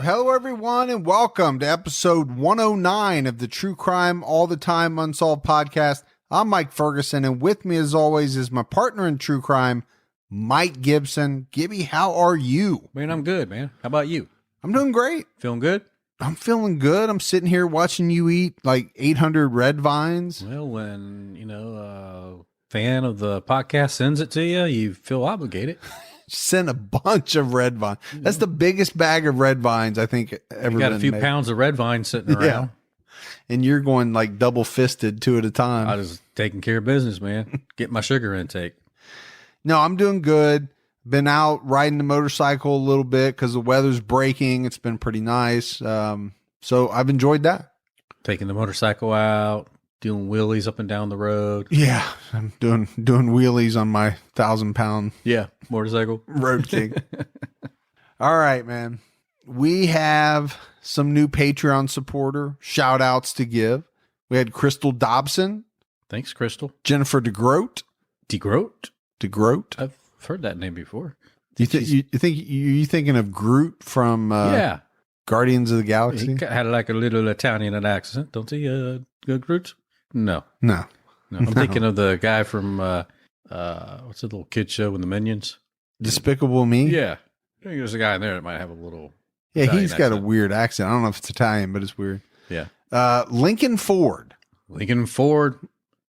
Hello, everyone, and welcome to episode 109 of the True Crime All the Time Unsolved podcast. I'm Mike Ferguson, and with me, as always, is my partner in true crime, Mike Gibson. Gibby, how are you? Man, I'm good, man. How about you? I'm doing great. Feeling good? I'm feeling good. I'm sitting here watching you eat like 800 red vines. Well, when, a fan of the podcast sends it to you, you feel obligated. Sent a bunch of red vines. That's the biggest bag of red vines I think ever been You got a few made. pounds of red vine sitting around. Yeah. And you're going like double fisted 2 at a time. I was taking care of business, man. Get my sugar intake. No, I'm doing good. Been out riding the motorcycle a little bit because the weather's breaking. It's been pretty nice. So I've enjoyed that. Taking the motorcycle out, doing wheelies up and down the road. Yeah, I'm doing wheelies on my 1,000-pound Yeah, motorcycle. Road King. All right, man. We have some new Patreon supporter shout outs to give. We had Crystal Dobson, Thanks, Crystal. Jennifer DeGroat. DeGroat? I've heard that name before. You thinking of Groot from Yeah. Guardians of the Galaxy? He had like a little Italian accent, don't he, Groot? No. No. I'm thinking of the guy from, what's the little kid show with the Minions? Despicable Me? Yeah. I think there's a guy in there that might have a little Yeah, Italian he's got a accent. weird accent. I don't know if it's Italian, but it's weird. Yeah. Lincoln Ford. Lincoln Ford.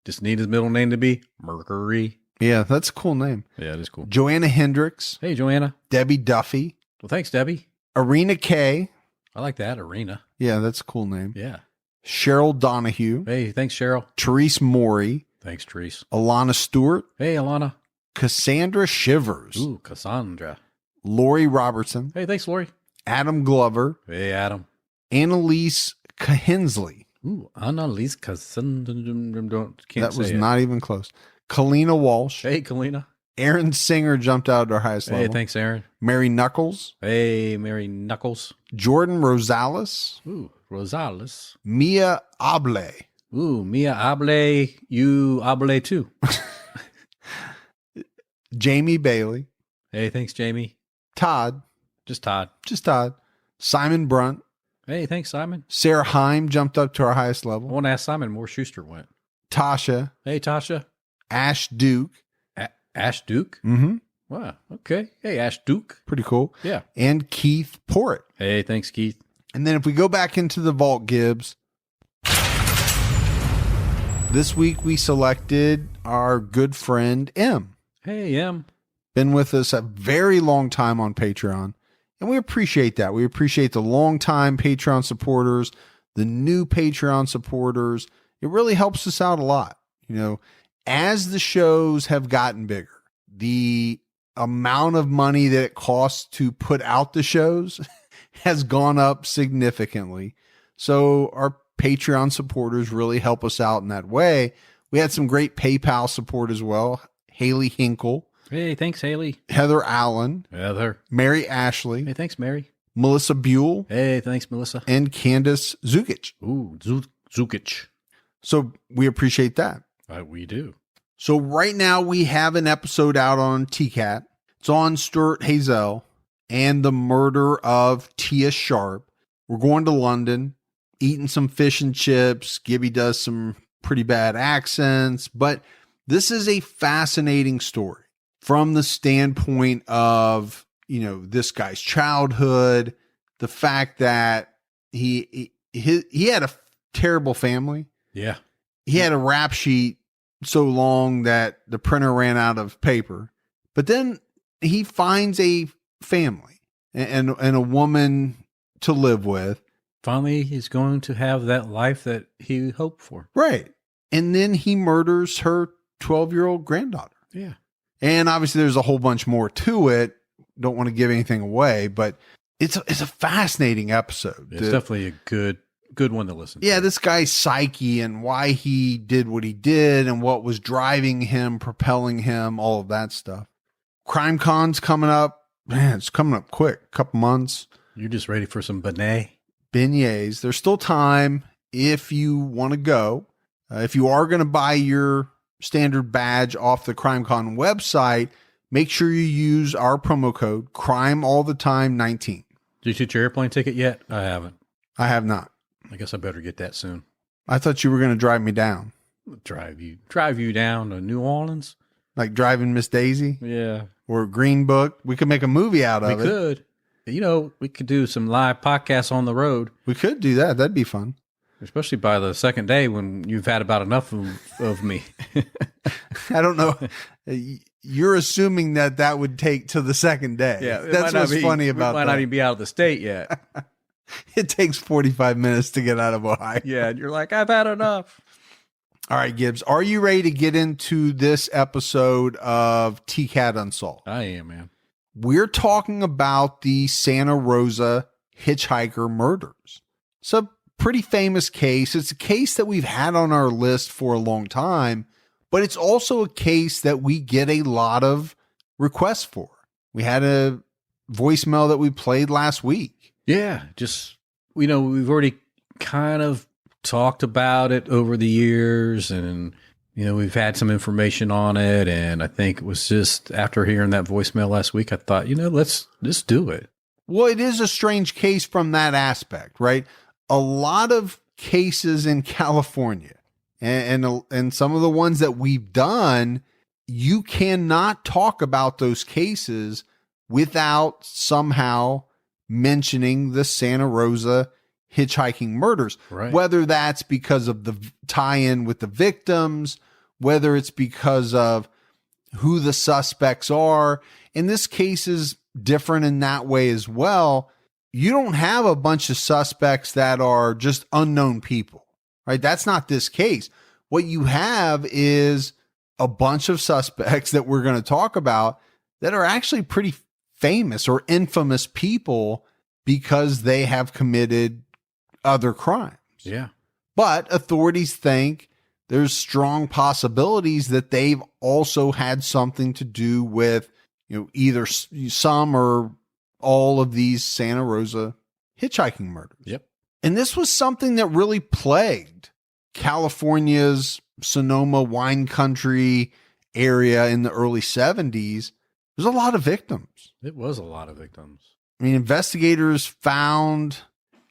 Just need his middle name to be Mercury. Yeah, that's a cool name. Yeah, it is cool. Joanna Hendricks. Hey, Joanna. Debbie Duffy. Well, thanks, Debbie. Arena K. I like that. Arena. Yeah, that's a cool name. Yeah. Cheryl Donahue. Hey, thanks, Cheryl. Therese Morey. Thanks, Therese. Alana Stewart. Hey, Alana. Cassandra Shivers. Ooh, Cassandra. Lori Robertson. Hey, thanks, Lori. Adam Glover. Hey, Adam. Annalise Cahensley. Ooh, Annalise Cassandra. That was not even close. Kalina Walsh. Hey, Kalina. Aaron Singer jumped out at our highest Hey, level. thanks, Aaron. Mary Knuckles. Hey, Mary Knuckles. Jordan Rosales. Ooh, Rosales. Mia Able. Ooh, Mia Able, you Able too. Jamie Bailey. Hey, thanks, Jamie. Todd. Just Todd. Simon Brunt. Hey, thanks, Simon. Sarah Heim jumped up to our highest I level. want to ask Simon where Schuster went. Tasha. Hey, Tasha. Ash Duke. Ash Duke? Mm-hmm. Wow, okay. Hey, Ash Duke. Pretty cool. Yeah. And Keith Porritt. Hey, thanks, Keith. And then if we go back into the vault, Gibbs, this week we selected our good friend M. Hey, M. Been with us a very long time on Patreon, and we appreciate that. We appreciate the long-time Patreon supporters, the new Patreon supporters. It really helps us out a lot. As the shows have gotten bigger, the amount of money that it costs to put out the shows has gone up significantly. So our Patreon supporters really help us out in that way. We had some great PayPal support as well. Haley Hinkle. Hey, thanks, Haley. Heather Allen. Heather. Mary Ashley. Hey, thanks, Mary. Melissa Buell. Hey, thanks, Melissa. And Candace Zukic. Ooh, Zukic. So we appreciate that. We do. So right now we have an episode out on TCAT. It's on Stuart Hazel and the murder of Tia Sharp. We're going to London, eating some fish and chips. Gibby does some pretty bad accents, but this is a fascinating story from the standpoint of, this guy's childhood, the fact that he had a terrible family. Yeah. He had a rap sheet so long that the printer ran out of paper, but then he finds a family and a woman to live with. Finally, he's going to have that life that he hoped for. Right. And then he murders her 12-year-old granddaughter. Yeah. And obviously there's a whole bunch more to it. Don't want to give anything away, but it's a fascinating episode. It's definitely a good one to listen to. Yeah, this guy's psyche and why he did what he did and what was driving him, propelling him, all of that stuff. Crime Con's coming up. Man, it's coming up quick. A couple months. You're just ready for some beignets. There's still time if you want to go. If you are going to buy your standard badge off the CrimeCon website, make sure you use our promo code CrimeAllTheTime19. Did you get your airplane ticket yet? I haven't. I have not. I guess I better get that soon. I thought you were going to drive me down. Drive you down to New Orleans? Like driving Miss Daisy? Yeah. Or Green Book? We could make a movie out of it. We could. You know, we could do some live podcasts on the road. We could do that. That'd be fun. Especially by the second day when you've had about enough of me. I don't know. You're assuming that would take to the second day. Yeah, that's what's funny about that. Might not even be out of the state yet. It takes 45 minutes to get out of Ohio. Yeah, and you're like, I've had enough. All right, Gibbs, are you ready to get into this episode of TCAT Unsolved? I am, man. We're talking about the Santa Rosa hitchhiker murders. It's a pretty famous case. It's a case that we've had on our list for a long time, but it's also a case that we get a lot of requests for. We had a voicemail that we played last week. Yeah, just, we've already kind of talked about it over the years, and we've had some information on it, and I think it was just after hearing that voicemail last week, I thought, let's do it. Well, it is a strange case from that aspect, right? A lot of cases in California and some of the ones that we've done, you cannot talk about those cases without somehow mentioning the Santa Rosa hitchhiking murders, right? Whether that's because of the tie-in with the victims, whether it's because of who the suspects are. And this case is different in that way as well. You don't have a bunch of suspects that are just unknown people, right? That's not this case. What you have is a bunch of suspects that we're going to talk about that are actually pretty famous or infamous people because they have committed other crimes. Yeah. But authorities think there's strong possibilities that they've also had something to do with, either some or all of these Santa Rosa hitchhiking murders. Yep. And this was something that really plagued California's Sonoma wine country area in the early 70s. There's a lot of victims. It was a lot of victims. I mean, investigators found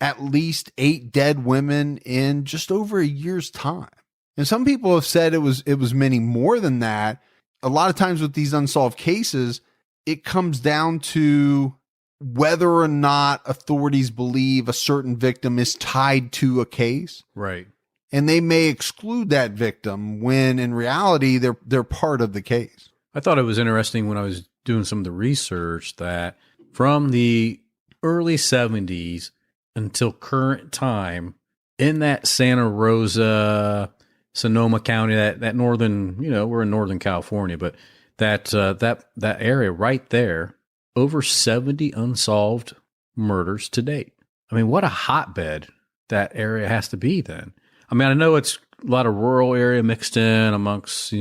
at least 8 dead women in just over a year's time. And some people have said it was many more than that. A lot of times with these unsolved cases, it comes down to whether or not authorities believe a certain victim is tied to a case. Right. And they may exclude that victim when in reality they're part of the case. I thought it was interesting when I was doing some of the research that from the early 70s until current time in that Santa Rosa, Sonoma County, that northern, we're in Northern California, but that area right there, over 70 unsolved murders to date. I mean, what a hotbed that area has to be then. I mean, I know it's a lot of rural area mixed in amongst,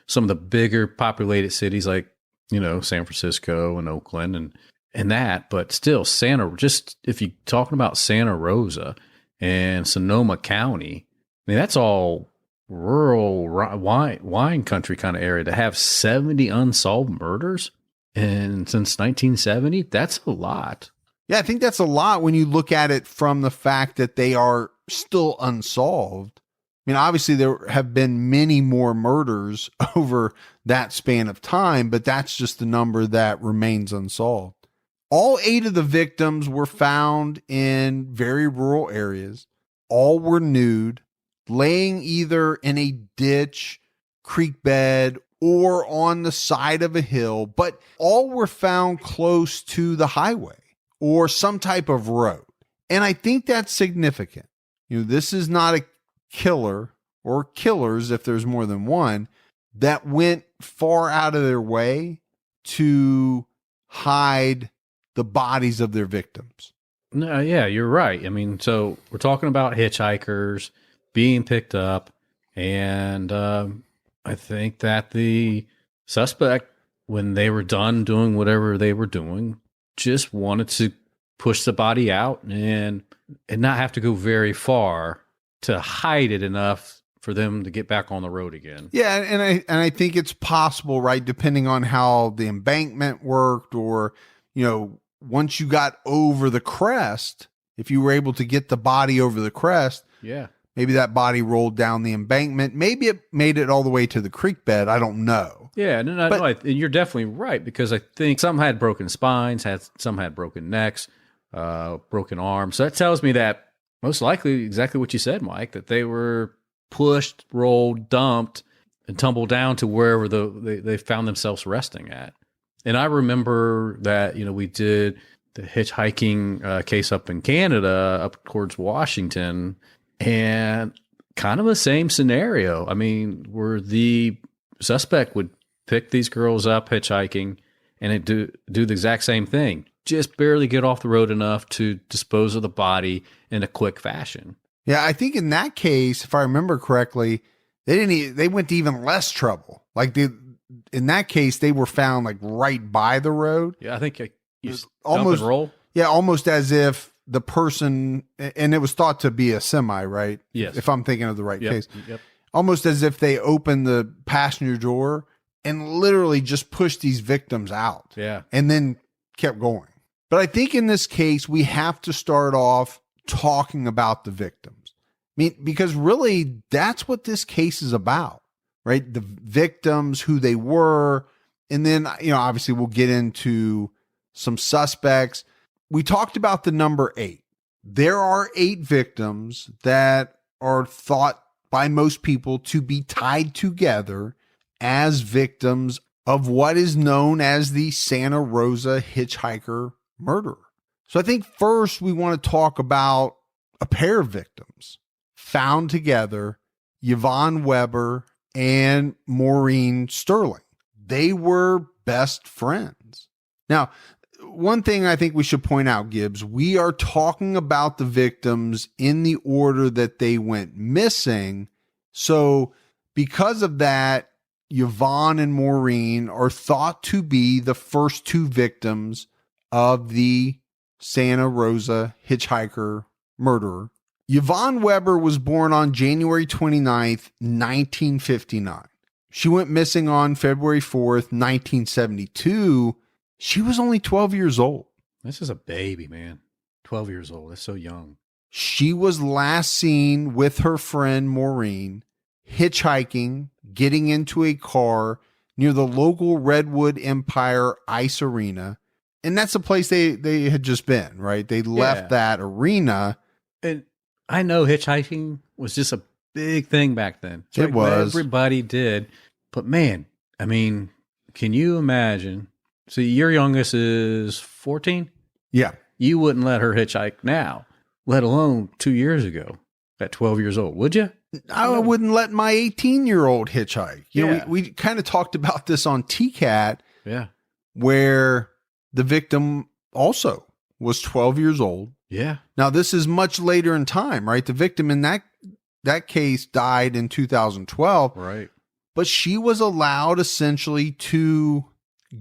some of the bigger populated cities like, San Francisco and Oakland and that, but still just if you're talking about Santa Rosa and Sonoma County, I mean, that's all rural wine country kind of area to have 70 unsolved murders. And since 1970, that's a lot. Yeah, I think that's a lot when you look at it from the fact that they are still unsolved. I mean, obviously there have been many more murders over that span of time, but that's just the number that remains unsolved. All 8 of the victims were found in very rural areas. All were nude, laying either in a ditch, creek bed, or on the side of a hill, but all were found close to the highway or some type of road. And I think that's significant. This is not a killer or killers, if there's more than one, that went far out of their way to hide the bodies of their victims. No, yeah, you're right. I mean, so we're talking about hitchhikers being picked up, and I think that the suspect, when they were done doing whatever they were doing, just wanted to push the body out and not have to go very far to hide it enough for them to get back on the road again. Yeah, and I think it's possible, right, depending on how the embankment worked or, once you got over the crest, if you were able to get the body over the crest, Yeah. maybe that body rolled down the embankment. Maybe it made it all the way to the creek bed. I don't know. Yeah, and you're definitely right, because I think some had broken spines, some had broken necks, broken arms. So that tells me that most likely exactly what you said, Mike, that they were pushed, rolled, dumped, and tumbled down to wherever they found themselves resting at. And I remember that, we did the hitchhiking case up in Canada, up towards Washington, and kind of the same scenario. I mean, where the suspect would pick these girls up hitchhiking and do the exact same thing. Just barely get off the road enough to dispose of the body in a quick fashion. Yeah, I think in that case, if I remember correctly, they went to even less trouble. Like in that case, they were found like right by the road. Yeah, I think you almost dump and roll. Yeah, almost as if the person, and it was thought to be a semi, right? Yes. If I'm thinking of the right case. Yep. Almost as if they opened the passenger door and literally just pushed these victims out. Yeah. And then kept going. But I think in this case, we have to start off talking about the victims. I mean, because really that's what this case is about, right? The victims, who they were. And then, obviously we'll get into some suspects. We talked about the number 8. There are 8 victims that are thought by most people to be tied together as victims of what is known as the Santa Rosa hitchhiker murder. So I think first we want to talk about a pair of victims found together, Yvonne Weber and Maureen Sterling. They were best friends. Now, one thing I think we should point out, Gibbs, we are talking about the victims in the order that they went missing. So because of that, Yvonne and Maureen are thought to be the first 2 victims of the Santa Rosa hitchhiker murderer. Yvonne Weber was born on January 29th, 1959. She went missing on February 4th, 1972. She was only 12 years old. This is a baby, man. 12 years old. That's so young. She was last seen with her friend Maureen hitchhiking, getting into a car near the local Redwood Empire Ice Arena. And that's the place they had just been, right? They left that arena. And I know hitchhiking was just a big thing back then. It's it like was. Everybody did. But man, I mean, can you imagine? So your youngest is 14? Yeah. You wouldn't let her hitchhike now, let alone 2 years ago at 12 years old, would you? I wouldn't let my 18-year-old hitchhike. You know, Yeah. we kind of talked about this on TCAT, Yeah. where the victim also was 12 years old. Yeah. Now, this is much later in time, right? The victim in that case died in 2012, Right. but she was allowed essentially to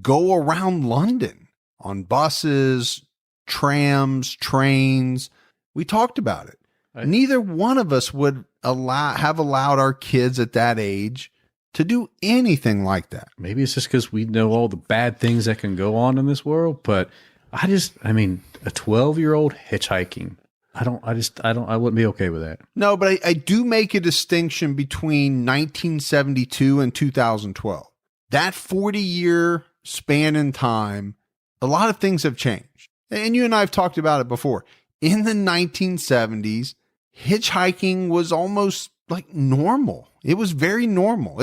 go around London on buses, trams, trains. We talked about it. Neither one of us would have allowed our kids at that age to do anything like that. Maybe it's just because we know all the bad things that can go on in this world, but I mean, a 12-year-old hitchhiking, I wouldn't be okay with that. No, but I do make a distinction between 1972 and 2012. That 40-year span in time, a lot of things have changed. And you and I have talked about it before. In the 1970s, hitchhiking was almost like normal. It was very normal.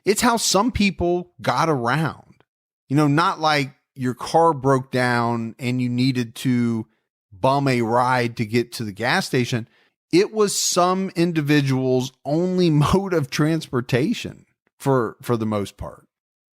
It's how some people got around. Not like your car broke down and you needed to bum a ride to get to the gas station. It was some individuals' only mode of transportation for the most part.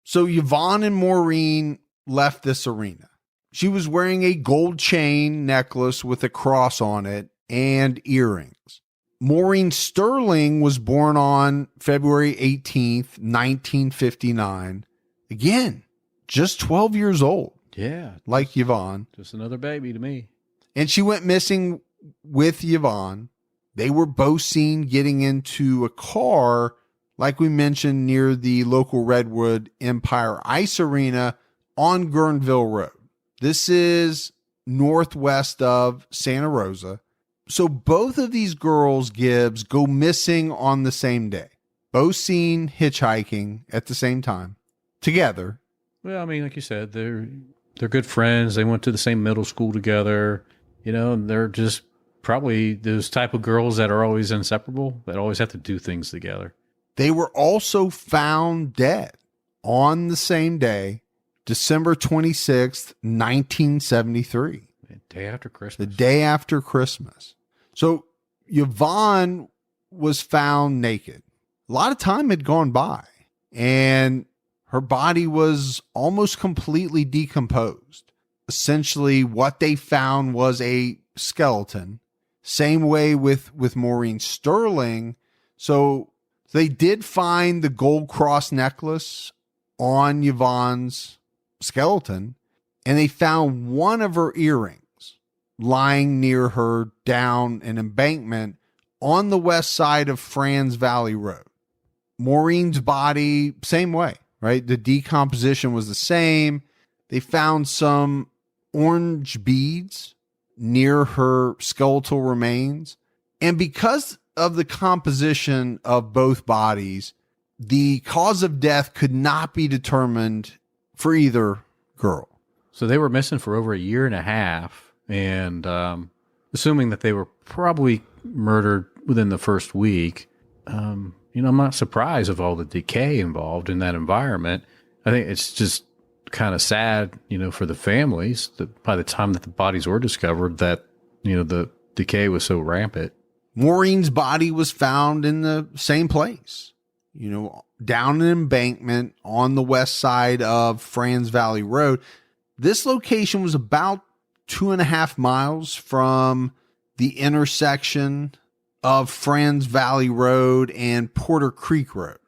So Yvonne and Maureen left this arena. She was wearing a gold chain necklace with a cross on it and earrings. Maureen Sterling was born on February 18th, 1959. Again, just 12 years old. Yeah. Like Yvonne. Just another baby to me. And she went missing with Yvonne. They were both seen getting into a car, like we mentioned, near the local Redwood Empire Ice Arena on Guerneville Road. This is northwest of Santa Rosa. So both of these girls, Gibbs, go missing on the same day. Both seen hitchhiking at the same time together. Well, I mean, like you said, they're good friends. They went to the same middle school together, and they're just probably those type of girls that are always inseparable, that always have to do things together. They were also found dead on the same day, December 26th, 1973. The day after Christmas. The day after Christmas. So Yvonne was found naked. A lot of time had gone by, and her body was almost completely decomposed. Essentially, what they found was a skeleton. Same way with Maureen Sterling. So they did find the gold cross necklace on Yvonne's skeleton, and they found one of her earrings lying near her down an embankment on the west side of Franz Valley Road. Maureen's body, same way, right? The decomposition was the same. They found some orange beads near her skeletal remains. And because of the composition of both bodies, the cause of death could not be determined for either girl. So they were missing for over a year and a half. And assuming that they were probably murdered within the first week, I'm not surprised of all the decay involved in that environment. I think it's just kind of sad, for the families that by the time that the bodies were discovered that, the decay was so rampant. Maureen's body was found in the same place, down an embankment on the west side of Franz Valley Road. This location was about 2.5 miles from the intersection of Franz Valley Road and Porter Creek Road.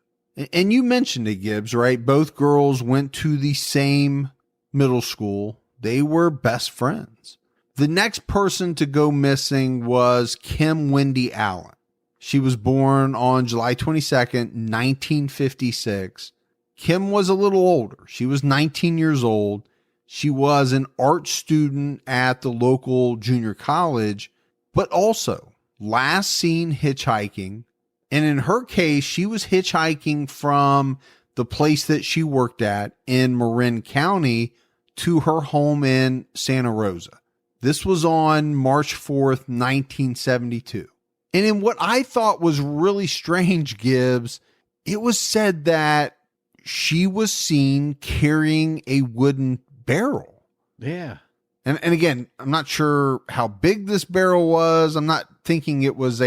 And you mentioned it, Gibbs, right? Both girls went to the same middle school. They were best friends. The next person to go missing was Kim Wendy Allen. She was born on July 22nd, 1956. Kim was a little older. She was 19 years old. She was an art student at the local junior college, but also last seen hitchhiking. And in her case, she was hitchhiking from the place that she worked at in Marin County to her home in Santa Rosa. This was on March 4th, 1972. And in what I thought was really strange, Gibbs, it was said that she was seen carrying a wooden barrel. Yeah. And again, I'm not sure how big this barrel was. I'm not thinking it was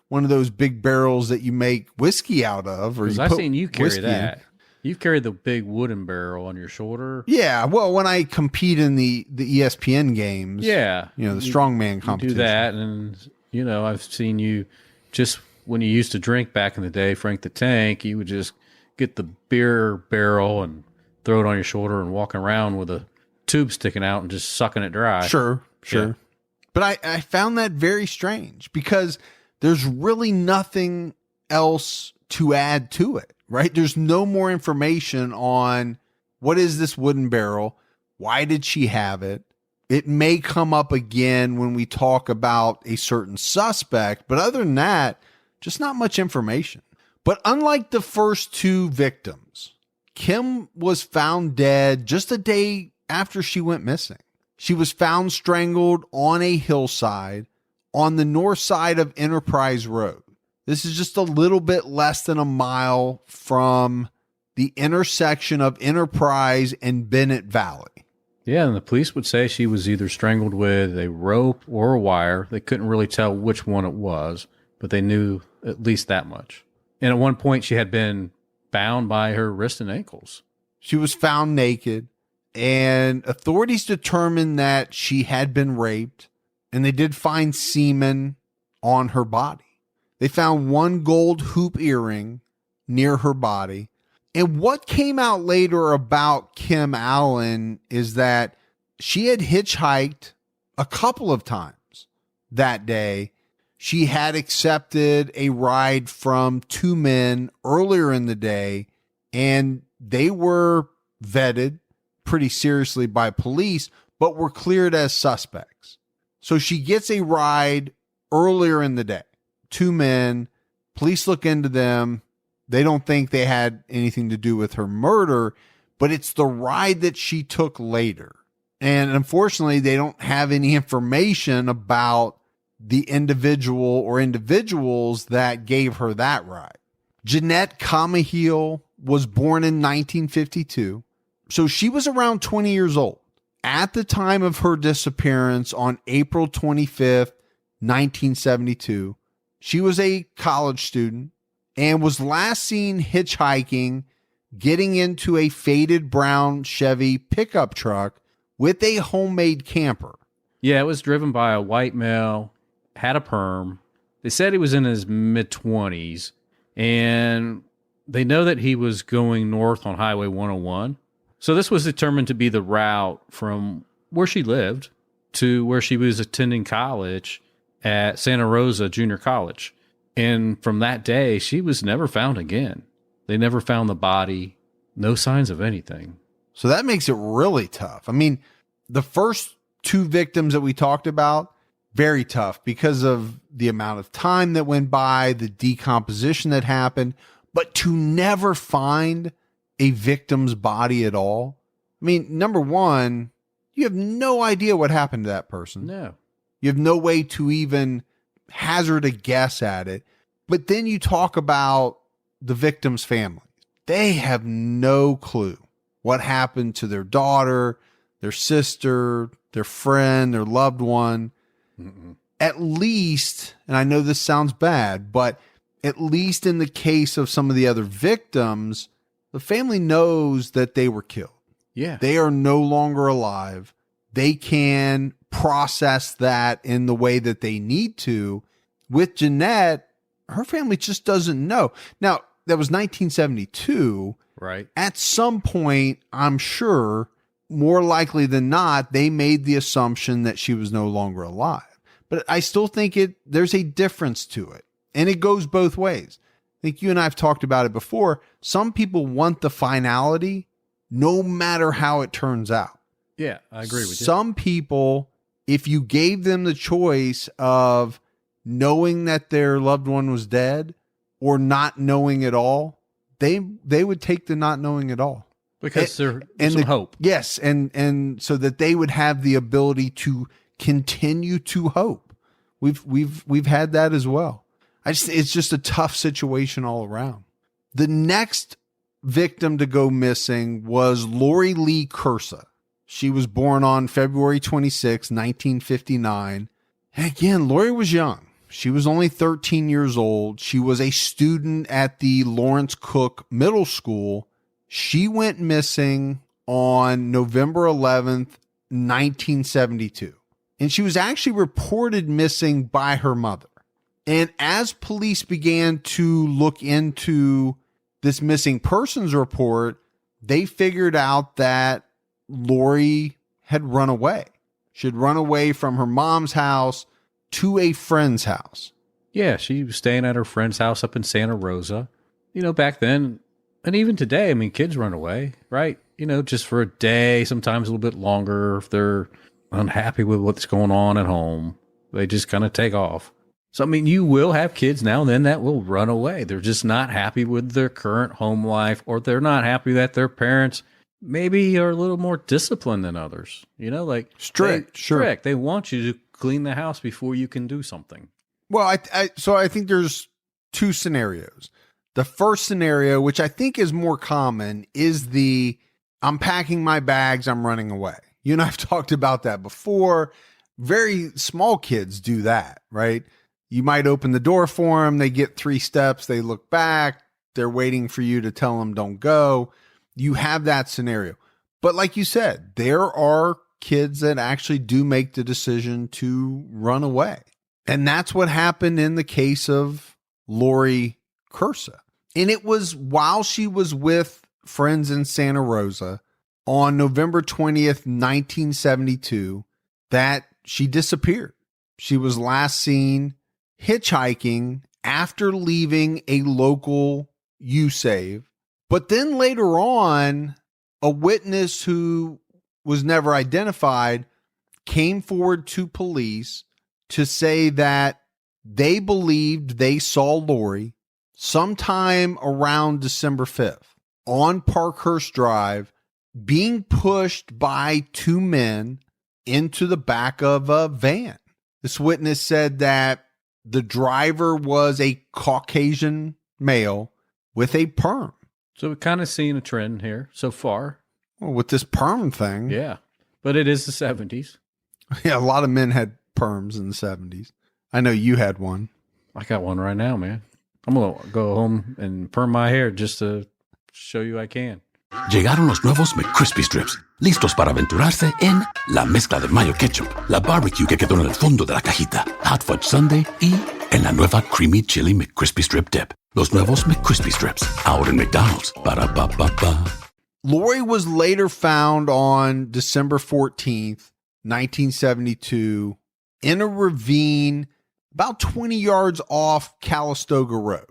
one of those big barrels that you make whiskey out of. Or I've seen you carry that. You've carried the big wooden barrel on your shoulder. Yeah. Well, when I compete in the ESPN games, yeah, the strongman competition. You do that. And, I've seen you just when you used to drink back in the day, Frank the Tank, you would just get the beer barrel and throw it on your shoulder and walk around with a tube sticking out and just sucking it dry. Sure. Yeah. But I found that very strange because there's really nothing else to add to it, right? There's no more information on what is this wooden barrel? Why did she have it? It may come up again when we talk about a certain suspect, but other than that, just not much information. But unlike the first two victims, Kim was found dead just a day after she went missing. She was found strangled on a hillside on the north side of Enterprise Road. This is just a little bit less than a mile from the intersection of Enterprise and Bennett Valley. Yeah, and the police would say she was either strangled with a rope or a wire. They couldn't really tell which one it was, but they knew at least that much. And at one point, she had been bound by her wrists and ankles. She was found naked, and authorities determined that she had been raped, and they did find semen on her body. They found one gold hoop earring near her body. And what came out later about Kim Allen is that she had hitchhiked a couple of times that day. She had accepted a ride from two men earlier in the day, and they were vetted pretty seriously by police. but were cleared as suspects. So she gets a ride earlier in the day. 2 men, police look into them. They don't think they had anything to do with her murder, but it's the ride that she took later. And unfortunately, they don't have any information about the individual or individuals that gave her that ride. Jeanette Comaheel was born in 1952. So she was around 20 years old at the time of her disappearance on April 25th, 1972. She was a college student and was last seen hitchhiking, getting into a faded brown Chevy pickup truck with a homemade camper. Yeah, it was driven by a white male, had a perm. They said he was in his mid-20s, and they know that he was going north on Highway 101. So this was determined to be the route from where she lived to where she was attending college at Santa Rosa Junior College. And from that day, she was never found again. They never found the body, no signs of anything. So that makes it really tough. I mean, the first 2 victims that we talked about, very tough because of the amount of time that went by, the decomposition that happened, but to never find a victim's body at all. I mean, number one, you have no idea what happened to that person. No. You have no way to even hazard a guess at it. But then you talk about the victim's family. They have no clue what happened to their daughter, their sister, their friend, their loved one. Mm-mm. At least, and I know this sounds bad, but at least in the case of some of the other victims, the family knows that they were killed. Yeah. They are no longer alive. They can process that in the way that they need to. With Jeanette, her family just doesn't know. Now, that was 1972. Right. At some point, I'm sure, more likely than not, they made the assumption that she was no longer alive. But I still think there's a difference to it. And it goes both ways. I think you and I have talked about it before. Some people want the finality no matter how it turns out. Yeah, I agree with you. Some people, if you gave them the choice of knowing that their loved one was dead or not knowing at all, they would take the not knowing at all. Because there's some hope. Yes, and so that they would have the ability to continue to hope. We've had that as well. It's just a tough situation all around. The next victim to go missing was Lori Lee Cursa. She was born on February 26, 1959. And again, Lori was young. She was only 13 years old. She was a student at the Lawrence Cook Middle School. She went missing on November 11th, 1972. And she was actually reported missing by her mother. And as police began to look into this missing persons report, they figured out that Lori had run away. She had run away from her mom's house to a friend's house. Yeah, she was staying at her friend's house up in Santa Rosa. You know, back then, and even today, I mean, kids run away, right? You know, just for a day, sometimes a little bit longer. If they're unhappy with what's going on at home, they just kind of take off. So, I mean, you will have kids now and then that will run away. They're just not happy with their current home life, or they're not happy that their parents maybe are a little more disciplined than others. You know, like strict. Strict. They want you to clean the house before you can do something. Well, so I think there's 2 scenarios. The first scenario, which I think is more common, is I'm packing my bags, I'm running away. You and I have talked about that before. Very small kids do that, right? You might open the door for them. They get 3 steps. They look back. They're waiting for you to tell them don't go. You have that scenario. But like you said, there are kids that actually do make the decision to run away. And that's what happened in the case of Lori Cursa. And it was while she was with friends in Santa Rosa on November 20th, 1972, that she disappeared. She was last seen hitchhiking after leaving a local U-Save. But then later on, a witness who was never identified, came forward to police to say that they believed they saw Lori sometime around December 5th on Parkhurst Drive being pushed by two men into the back of a van. This witness said that the driver was a Caucasian male with a perm. So we've kind of seen a trend here so far. Well, with this perm thing. Yeah. But it is the 70s. Yeah, a lot of men had perms in the 70s. I know you had one. I got one right now, man. I'm going to go home and perm my hair just to show you I can. Llegaron los nuevos McCrispy Strips, listos para aventurarse en la mezcla de mayo ketchup, la barbecue que quedó en el fondo de la cajita, hot fudge sundae y en la nueva creamy chili McCrispy Strip dip. Los nuevos McCrispy Strips, ahora en McDonald's. Para pa pa pa. Lori was later found on December 14th, 1972, in a ravine about 20 yards off Calistoga Road,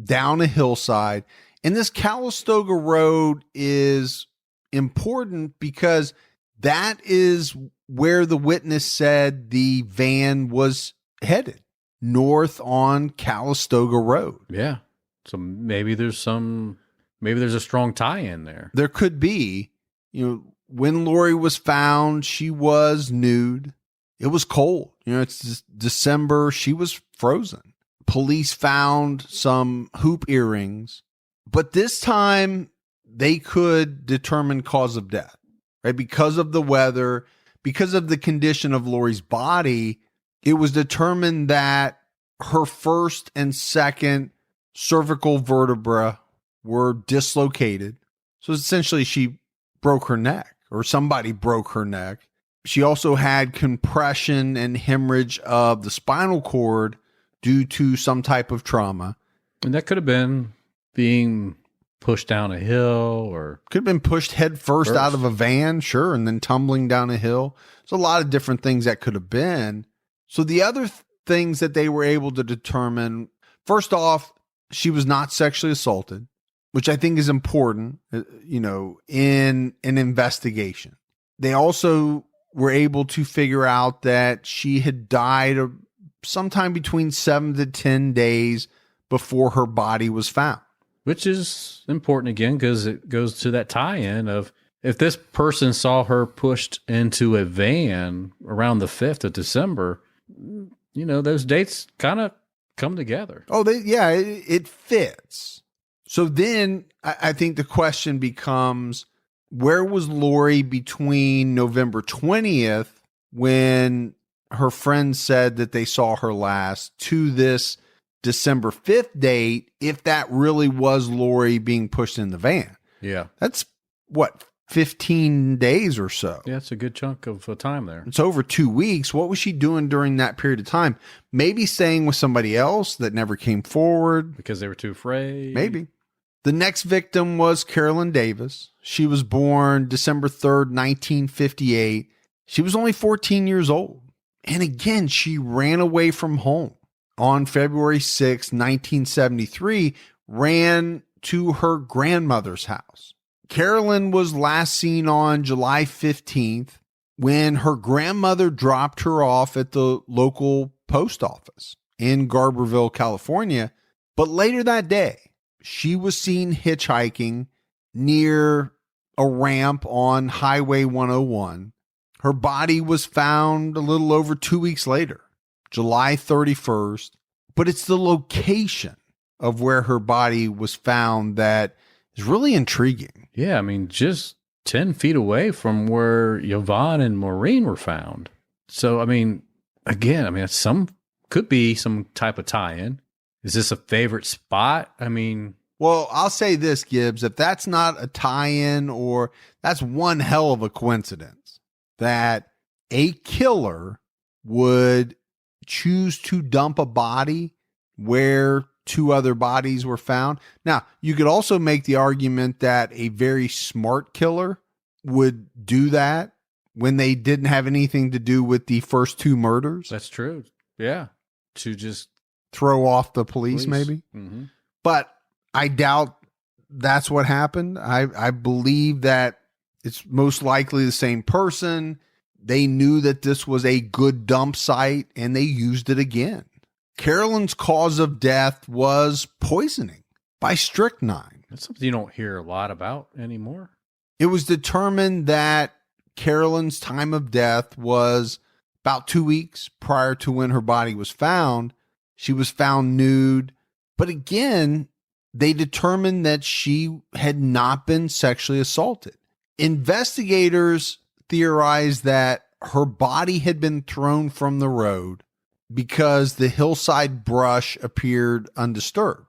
down a hillside. And this Calistoga Road is important because that is where the witness said the van was headed, north on Calistoga Road. Yeah. So maybe there's a strong tie-in there. There could be. When Lori was found, she was nude. It was cold. It's December. She was frozen. Police found some hoop earrings. But this time, they could determine cause of death, right? Because of the weather, because of the condition of Lori's body, it was determined that her first and second cervical vertebra were dislocated. So essentially, she broke her neck, or somebody broke her neck. She also had compression and hemorrhage of the spinal cord due to some type of trauma. And that could have been being pushed down a hill, or could have been pushed head first out of a van, sure, and then tumbling down a hill. There's a lot of different things that could have been. So the other things that they were able to determine, first off, she was not sexually assaulted, which I think is important, in an investigation. They also were able to figure out that she had died sometime between 7 to 10 days before her body was found. Which is important again, because it goes to that tie-in of if this person saw her pushed into a van around the 5th of December, those dates kind of come together. Oh, it fits. So then I think the question becomes, where was Lori between November 20th, when her friends said that they saw her last, to this December 5th date, if that really was Lori being pushed in the van? Yeah. That's 15 days or so. Yeah, it's a good chunk of time there. It's over 2 weeks. What was she doing during that period of time? Maybe staying with somebody else that never came forward. Because they were too afraid. Maybe. The next victim was Carolyn Davis. She was born December 3rd, 1958. She was only 14 years old. And again, she ran away from home. On February 6, 1973, ran to her grandmother's house. Carolyn was last seen on July 15th when her grandmother dropped her off at the local post office in Garberville, California. But later that day, she was seen hitchhiking near a ramp on Highway 101. Her body was found a little over 2 weeks later, July 31st, but it's the location of where her body was found that is really intriguing. Yeah, I mean, just 10 feet away from where Yvonne and Maureen were found. So, I mean, again, could be some type of tie-in. Is this a favorite spot? I mean... Well, I'll say this, Gibbs, if that's not a tie-in, or that's one hell of a coincidence that a killer would choose to dump a body where two other bodies were found. Now, you could also make the argument that a very smart killer would do that when they didn't have anything to do with the first two murders. That's true. Yeah. To just throw off the police. Maybe. Mm-hmm. But I doubt that's what happened. I believe that It's most likely the same person. They knew that this was a good dump site and they used it again. Carolyn's cause of death was poisoning by strychnine. That's something you don't hear a lot about anymore. It was determined that Carolyn's time of death was about 2 weeks prior to when her body was found. She was found nude. But again, they determined that she had not been sexually assaulted. Investigators theorized that her body had been thrown from the road because the hillside brush appeared undisturbed.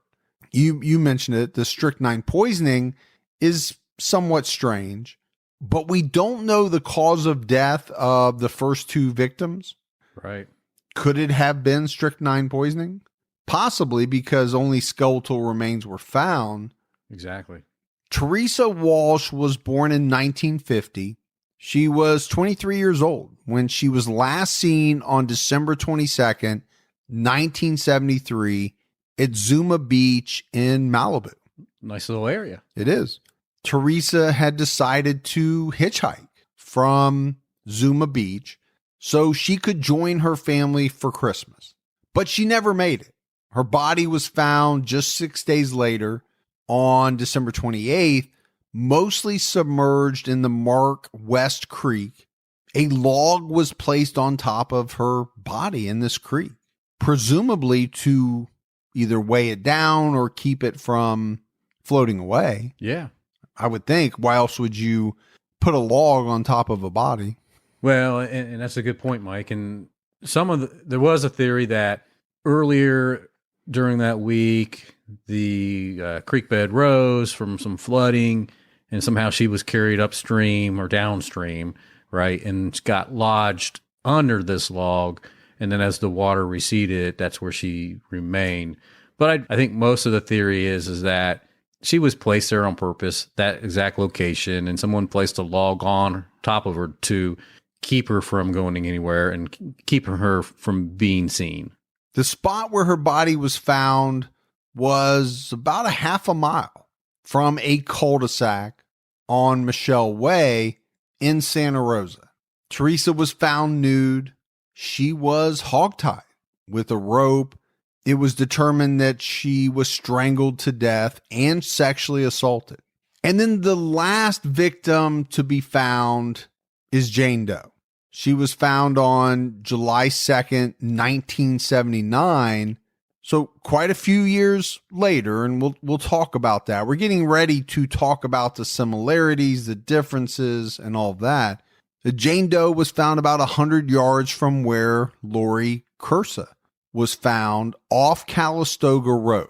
You mentioned it, the strychnine poisoning is somewhat strange, but we don't know the cause of death of the first two victims. Right. Could it have been strychnine poisoning? Possibly, because only skeletal remains were found. Exactly. Teresa Walsh was born in 1950. She was 23 years old when she was last seen on December 22nd, 1973 at Zuma Beach in Malibu. Nice little area. It is. Teresa had decided to hitchhike from Zuma Beach so she could join her family for Christmas. But she never made it. Her body was found just 6 days later on December 28th, mostly submerged in the Mark West Creek. A log was placed on top of her body in this creek, presumably to either weigh it down or keep it from floating away. Yeah. I would think. Why else would you put a log on top of a body? Well, and that's a good point, Mike. And there was a theory that earlier during that week, the creek bed rose from some flooding, and somehow she was carried upstream or downstream, right, and got lodged under this log. And then as the water receded, that's where she remained. But I think most of the theory is that she was placed there on purpose, that exact location, and someone placed a log on top of her to keep her from going anywhere and keep her from being seen. The spot where her body was found was about a half a mile from a cul-de-sac on Michelle Way in Santa Rosa. Teresa was found nude. She was hogtied with a rope. It was determined that she was strangled to death and sexually assaulted. And then the last victim to be found is Jane Doe. She was found on July 2nd, 1979. So quite a few years later, and we'll talk about that. We're getting ready to talk about the similarities, the differences, and all of that. The Jane Doe was found about 100 yards from where Lori Cursa was found off Calistoga Road.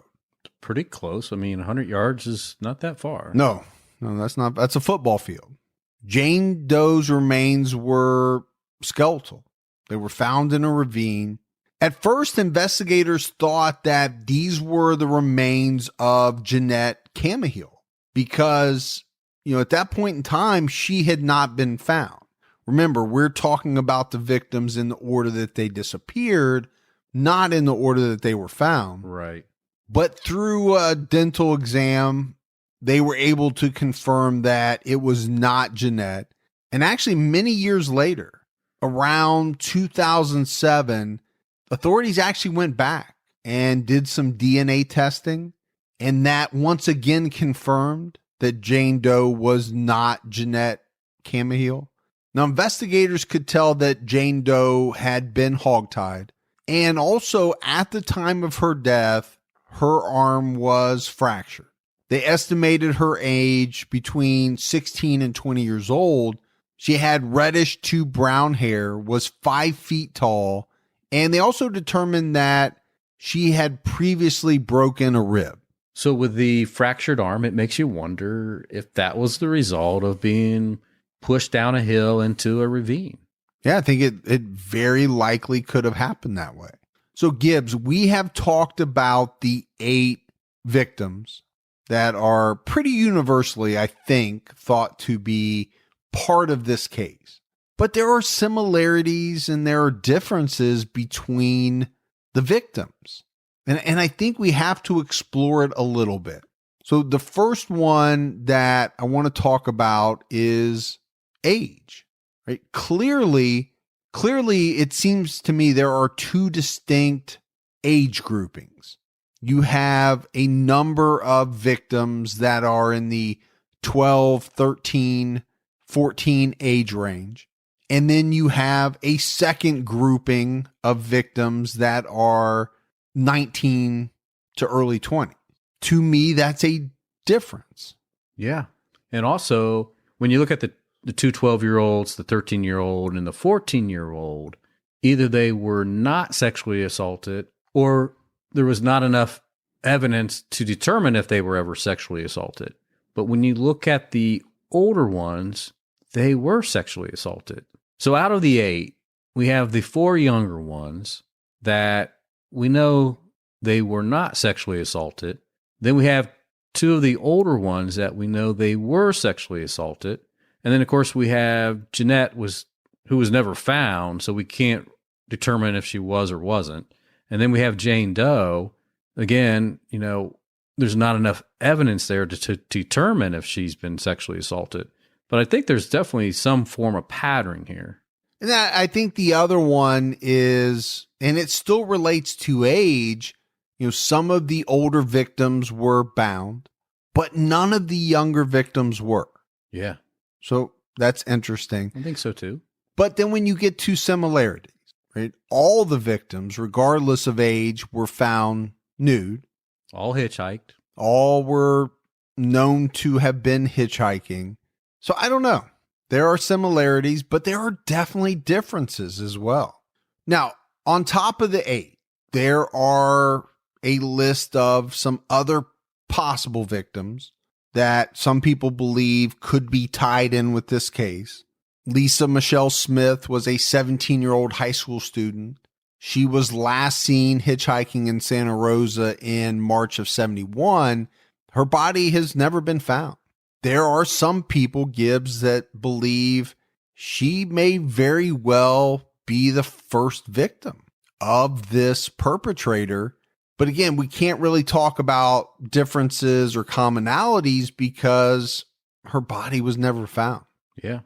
Pretty close. I mean, 100 yards is not that far. No, that's a football field. Jane Doe's remains were skeletal. They were found in a ravine. At first, investigators thought that these were the remains of Jeanette Camahill because, at that point in time, she had not been found. Remember, we're talking about the victims in the order that they disappeared, not in the order that they were found. Right. But through a dental exam, they were able to confirm that it was not Jeanette. And actually, many years later, around 2007, authorities actually went back and did some DNA testing. And that once again confirmed that Jane Doe was not Jeanette Camahill. Now, investigators could tell that Jane Doe had been hogtied. And also, at the time of her death, her arm was fractured. They estimated her age between 16 and 20 years old. She had reddish to brown hair, was 5 feet tall, and they also determined that she had previously broken a rib. So with the fractured arm, it makes you wonder if that was the result of being pushed down a hill into a ravine. Yeah, I think it very likely could have happened that way. So Gibbs, we have talked about the 8 victims that are pretty universally, I think, thought to be part of this case. But there are similarities and there are differences between the victims. And I think we have to explore it a little bit. So the first one that I want to talk about is age, right? Clearly, it seems to me there are two distinct age groupings. You have a number of victims that are in the 12, 13, 14 age range. And then you have a second grouping of victims that are 19 to early 20. To me, that's a difference. Yeah. And also, when you look at the two 12-year-olds, the 13-year-old and the 14-year-old, either they were not sexually assaulted or there was not enough evidence to determine if they were ever sexually assaulted. But when you look at the older ones, they were sexually assaulted. So out of the 8, we have the 4 younger ones that we know they were not sexually assaulted. Then we have 2 of the older ones that we know they were sexually assaulted. And then, of course, we have Jeanette, who was never found, so we can't determine if she was or wasn't. And then we have Jane Doe. Again, there's not enough evidence there to determine if she's been sexually assaulted. But I think there's definitely some form of pattern here. And I think the other one is, and it still relates to age, some of the older victims were bound, but none of the younger victims were. Yeah. So that's interesting. I think so too. But then when you get to similarities, right? All the victims, regardless of age, were found nude. All hitchhiked. All were known to have been hitchhiking. So I don't know. There are similarities, but there are definitely differences as well. Now, on top of the 8, there are a list of some other possible victims that some people believe could be tied in with this case. Lisa Michelle Smith was a 17-year-old high school student. She was last seen hitchhiking in Santa Rosa in March of 71. Her body has never been found. There are some people, Gibbs, that believe she may very well be the first victim of this perpetrator. But again, we can't really talk about differences or commonalities because her body was never found. Yeah.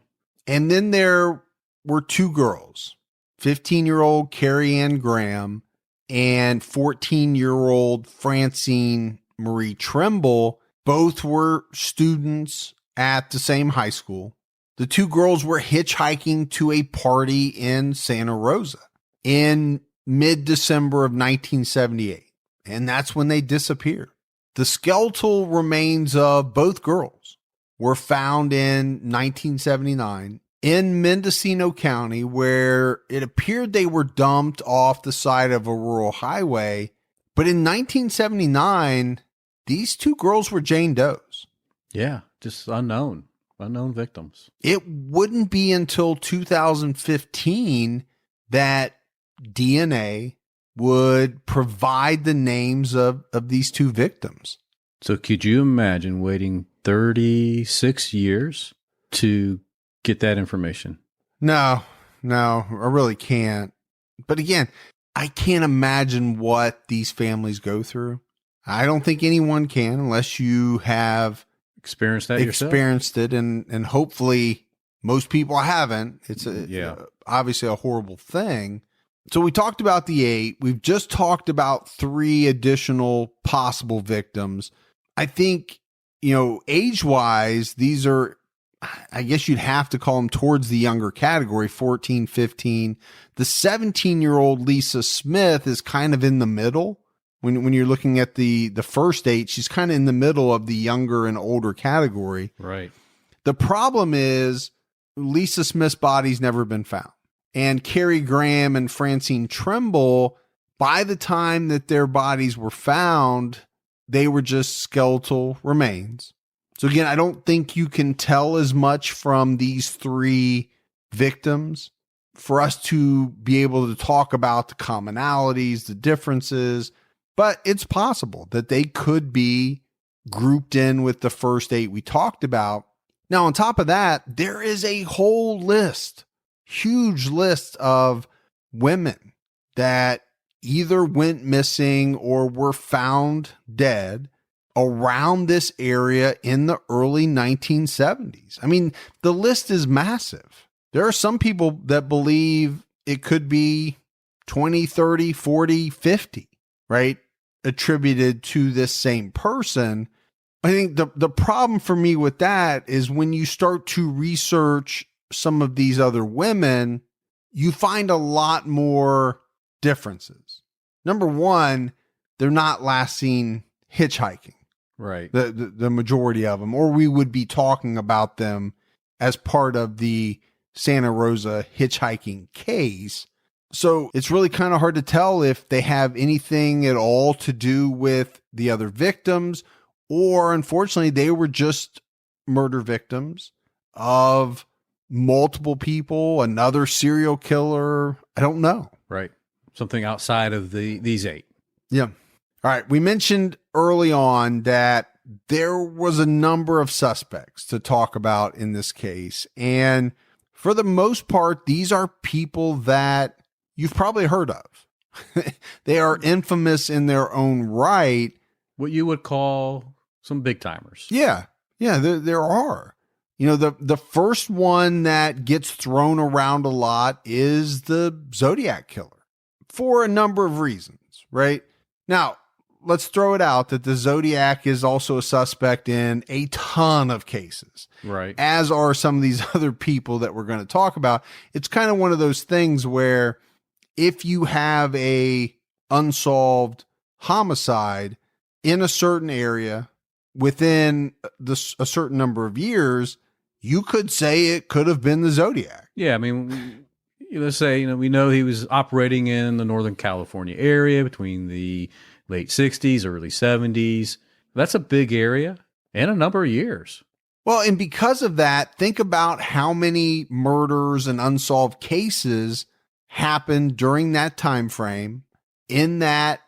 And then there were 2 girls, 15-year-old Carrie Ann Graham and 14-year-old Francine Marie Trimble. Both were students at the same high school. The 2 girls were hitchhiking to a party in Santa Rosa in mid-December of 1978. And that's when they disappeared. The skeletal remains of both girls were found in 1979 in Mendocino County, where it appeared they were dumped off the side of a rural highway. But in 1979, these 2 girls were Jane Does. Yeah, just unknown victims. It wouldn't be until 2015 that DNA would provide the names of these 2 victims. So could you imagine waiting 36 years to get that information? No, I really can't. But again, I can't imagine what these families go through. I don't think anyone can unless you have experienced that yourself. Experienced it, and hopefully most people haven't. It's obviously a horrible thing. So we talked about the 8. We've just talked about 3 additional possible victims. I think, age-wise, these are, I guess you'd have to call them towards the younger category, 14, 15. The 17-year-old Lisa Smith is kind of in the middle. When you're looking at the first 8, she's kind of in the middle of the younger and older category. Right. The problem is Lisa Smith's body's never been found. And Carrie Graham and Francine Trimble, by the time that their bodies were found, they were just skeletal remains. So again, I don't think you can tell as much from these 3 victims for us to be able to talk about the commonalities, the differences, but it's possible that they could be grouped in with the first 8 we talked about. Now, on top of that, there is a whole list, huge list of women that either went missing or were found dead around this area in the early 1970s. I mean, the list is massive. There are some people that believe it could be 20, 30, 40, 50, right? Attributed to this same person. I think the problem for me with that is when you start to research some of these other women, you find a lot more differences. Number one, they're not last seen hitchhiking. Right. The majority of them, or we would be talking about them as part of the Santa Rosa hitchhiking case. So it's really kind of hard to tell if they have anything at all to do with the other victims, or unfortunately, they were just murder victims of multiple people, another serial killer. I don't know. Right. Something outside of these 8. Yeah. All right. We mentioned early on that there was a number of suspects to talk about in this case. And for the most part, these are people that you've probably heard of. They are infamous in their own right. What you would call some big timers. Yeah. Yeah, there are. You know, the first one that gets thrown around a lot is the Zodiac killer for a number of reasons, right? Now, let's throw it out that the Zodiac is also a suspect in a ton of cases. Right. As are some of these other people that we're going to talk about. It's kind of one of those things where if you have a unsolved homicide in a certain area within a certain number of years, you could say it could have been the Zodiac. Yeah, I mean, let's say, we know he was operating in the Northern California area between the late 60s, early 70s. That's a big area and a number of years. Well, and because of that, think about how many murders and unsolved cases happened during that time frame in that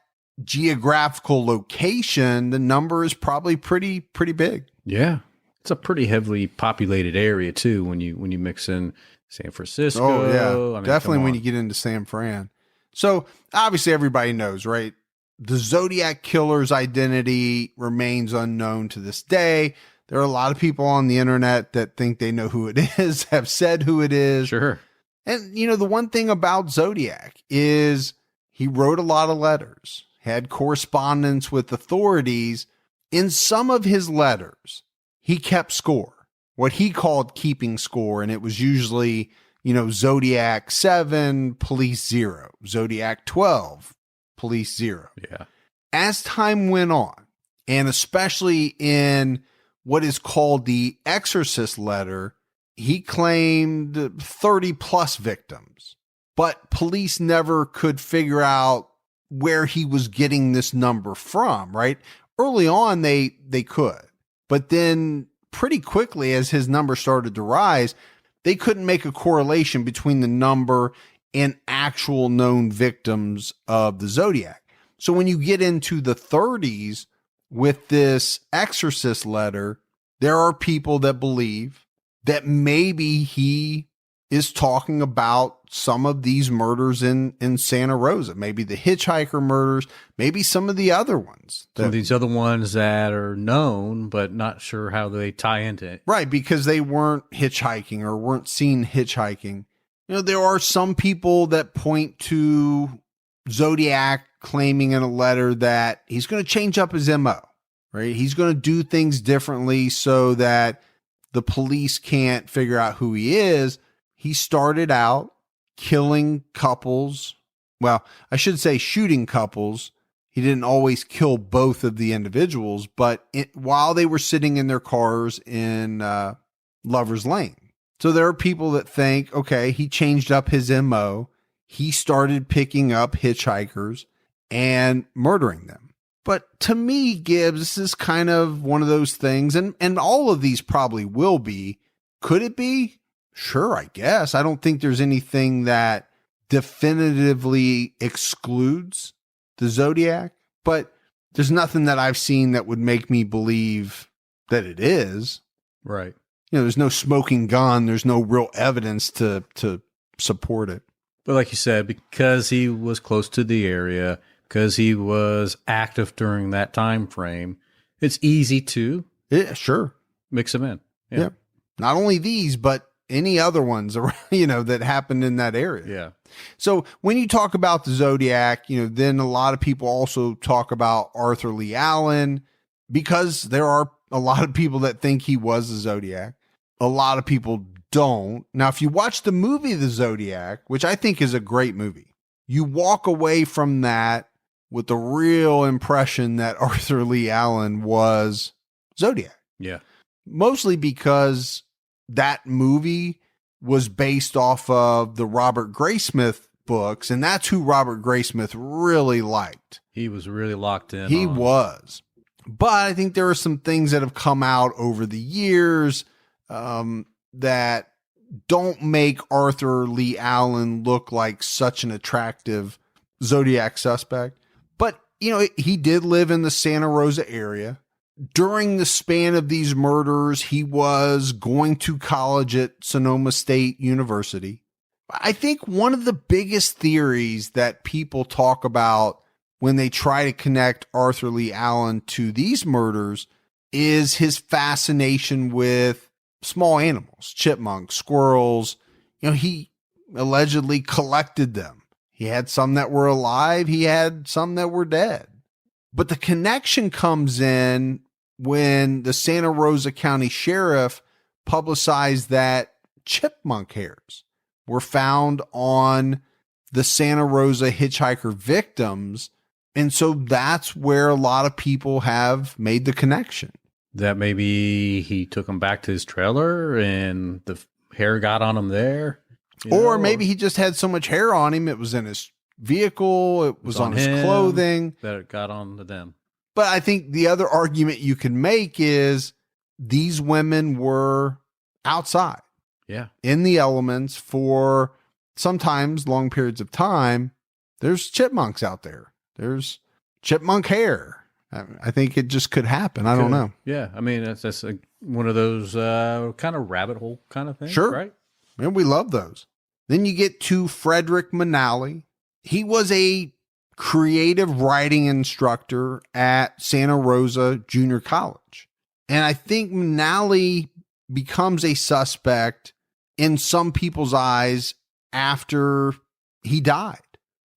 geographical location. The number is probably pretty big. Yeah. It's a pretty heavily populated area too when you mix in San Francisco. Oh yeah. I mean, definitely when you get into San Fran. So obviously everybody knows, right? The Zodiac killer's identity remains unknown to this day. There are a lot of people on the internet that think they know who it is, have said who it is. Sure. And, the one thing about Zodiac is he wrote a lot of letters, had correspondence with authorities. In some of his letters, he kept score, what he called keeping score. And it was usually, Zodiac 7, police 0, Zodiac 12, police 0. Yeah. As time went on, and especially in what is called the Exorcist letter, he claimed 30 plus victims, but police never could figure out where he was getting this number from, right? Early on, they could, but then pretty quickly as his number started to rise, they couldn't make a correlation between the number and actual known victims of the Zodiac. So when you get into the 30s with this Exorcist letter, there are people that believe that maybe he is talking about some of these murders in Santa Rosa, maybe the Hitchhiker murders, maybe some of the other ones. Some of these other ones that are known, but not sure how they tie into it. Right, because they weren't hitchhiking or weren't seen hitchhiking. There are some people that point to Zodiac claiming in a letter that he's going to change up his MO, right? He's going to do things differently so that the police can't figure out who he is. He started out killing couples. Well, I should say shooting couples. He didn't always kill both of the individuals, but while they were sitting in their cars in Lover's Lane. So there are people that think, okay, he changed up his MO. He started picking up hitchhikers and murdering them. But to me, Gibbs, this is kind of one of those things, and all of these probably will be. Could it be? Sure, I guess. I don't think there's anything that definitively excludes the Zodiac, but there's nothing that I've seen that would make me believe that it is. Right. There's no smoking gun. There's no real evidence to support it. But like you said, because he was close to the area, because he was active during that time frame, It's easy to Yeah, sure. mix them in. Yeah. Not only these, but any other ones around, that happened in that area. Yeah. So when you talk about the Zodiac, then a lot of people also talk about Arthur Lee Allen, because there are a lot of people that think he was the Zodiac. A lot of people don't. Now, if you watch the movie The Zodiac, which I think is a great movie, you walk away from that with the real impression that Arthur Lee Allen was Zodiac. Yeah. Mostly because that movie was based off of the Robert Graysmith books, and that's who Robert Graysmith really liked. He was really locked in. He was. But I think there are some things that have come out over the years that don't make Arthur Lee Allen look like such an attractive Zodiac suspect. But, he did live in the Santa Rosa area. During the span of these murders, he was going to college at Sonoma State University. I think one of the biggest theories that people talk about when they try to connect Arthur Lee Allen to these murders is his fascination with small animals, chipmunks, squirrels. He allegedly collected them. He had some that were alive. He had some that were dead. But the connection comes in when the Santa Rosa County Sheriff publicized that chipmunk hairs were found on the Santa Rosa hitchhiker victims. And so that's where a lot of people have made the connection. That maybe he took them back to his trailer and the hair got on him there. Or maybe he just had so much hair on him. It was in his vehicle. It was on his clothing. That it got on to them. But I think the other argument you can make is these women were outside. Yeah. In the elements for sometimes long periods of time. There's chipmunks out there. There's chipmunk hair. I think it just could happen. I don't know. Yeah. I mean, that's one of those kind of rabbit hole kind of things. Sure. Right. And we love those. Then you get to Frederick Manali. He was a creative writing instructor at Santa Rosa Junior College. And I think Manali becomes a suspect in some people's eyes after he died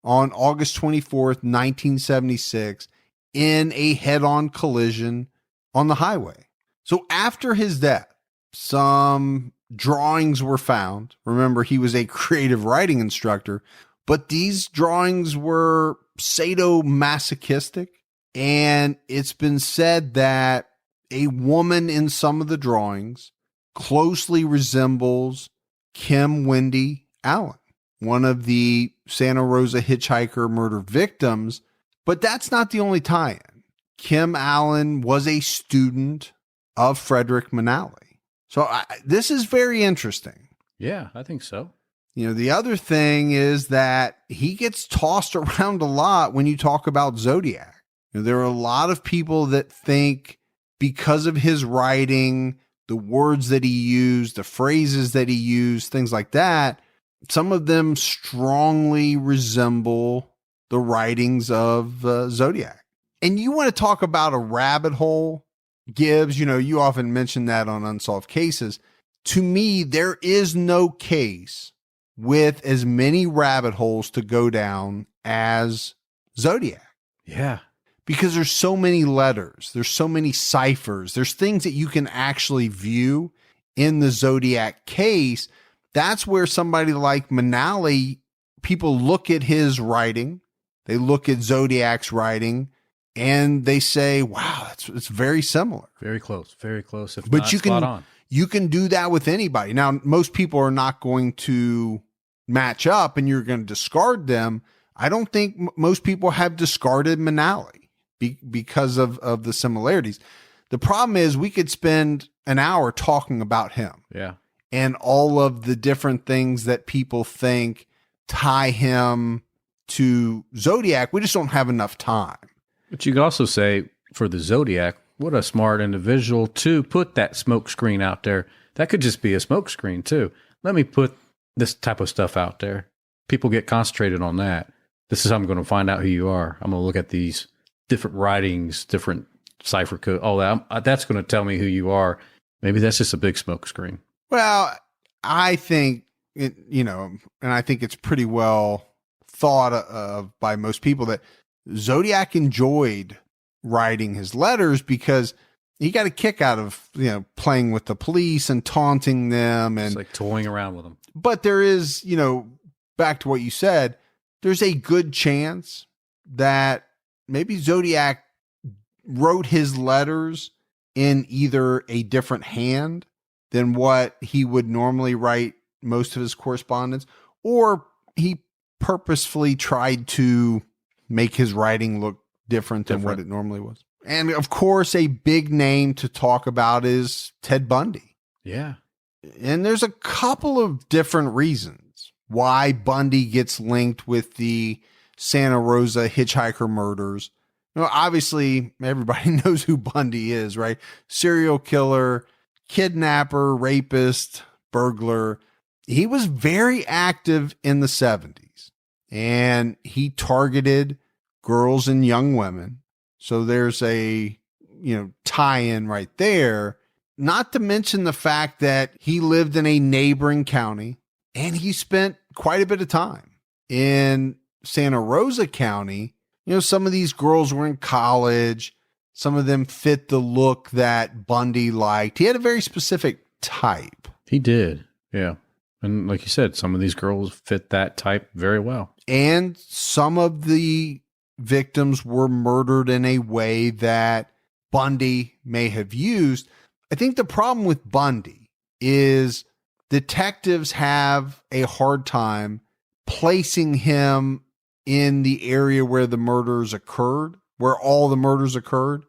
on August 24th, 1976, in a head-on collision on the highway. So after his death, some drawings were found. Remember, he was a creative writing instructor, but these drawings were sadomasochistic. And it's been said that a woman in some of the drawings closely resembles Kim Wendy Allen, one of the Santa Rosa hitchhiker murder victims. But that's not the only tie-in. Kim Allen was a student of Frederick Manali. So this is very interesting. Yeah, I think so. The other thing is that he gets tossed around a lot when you talk about Zodiac. There are a lot of people that think because of his writing, the words that he used, the phrases that he used, things like that, some of them strongly resemble the writings of Zodiac. And you want to talk about a rabbit hole, Gibbs, you often mention that on Unsolved Cases. To me, there is no case with as many rabbit holes to go down as Zodiac. Yeah. Because there's so many letters, there's so many ciphers, there's things that you can actually view in the Zodiac case. That's where somebody like Manali, people look at his writing, they look at Zodiac's writing, and they say, wow, it's very similar. Very close. Very close. If But not you spot can on. You can do that with anybody. Now, most people are not going to match up and you're going to discard them. I don't think most people have discarded Manali because of the similarities. The problem is we could spend an hour talking about him. Yeah. And all of the different things that people think tie him to Zodiac. We just don't have enough time. But you could also say for the Zodiac, what a smart individual to put that smoke screen out there. That could just be a smoke screen too. Let me put this type of stuff out there. People get concentrated on that. This is how I'm going to find out who you are. I'm going to look at these different writings, different cipher code, all that. That's going to tell me who you are. Maybe that's just a big smoke screen. Well, I think it, and I think it's pretty well thought of by most people that Zodiac enjoyed writing his letters because he got a kick out of, playing with the police and taunting them and It's like toying around with them. But there is, back to what you said, there's a good chance that maybe Zodiac wrote his letters in either a different hand than what he would normally write most of his correspondence, or he purposefully tried to make his writing look different than what it normally was. And of course, a big name to talk about is Ted Bundy. Yeah. And there's a couple of different reasons why Bundy gets linked with the Santa Rosa hitchhiker murders. Obviously, everybody knows who Bundy is, right? Serial killer, kidnapper, rapist, burglar. He was very active in the 70s, and he targeted girls and young women. So there's a, tie-in right there. Not to mention the fact that he lived in a neighboring county and he spent quite a bit of time in Santa Rosa County. Some of these girls were in college. Some of them fit the look that Bundy liked. He had a very specific type. He did. Yeah. And like you said, some of these girls fit that type very well. And some of the victims were murdered in a way that Bundy may have used. I think the problem with Bundy is detectives have a hard time placing him in the area where the murders occurred, where all the murders occurred.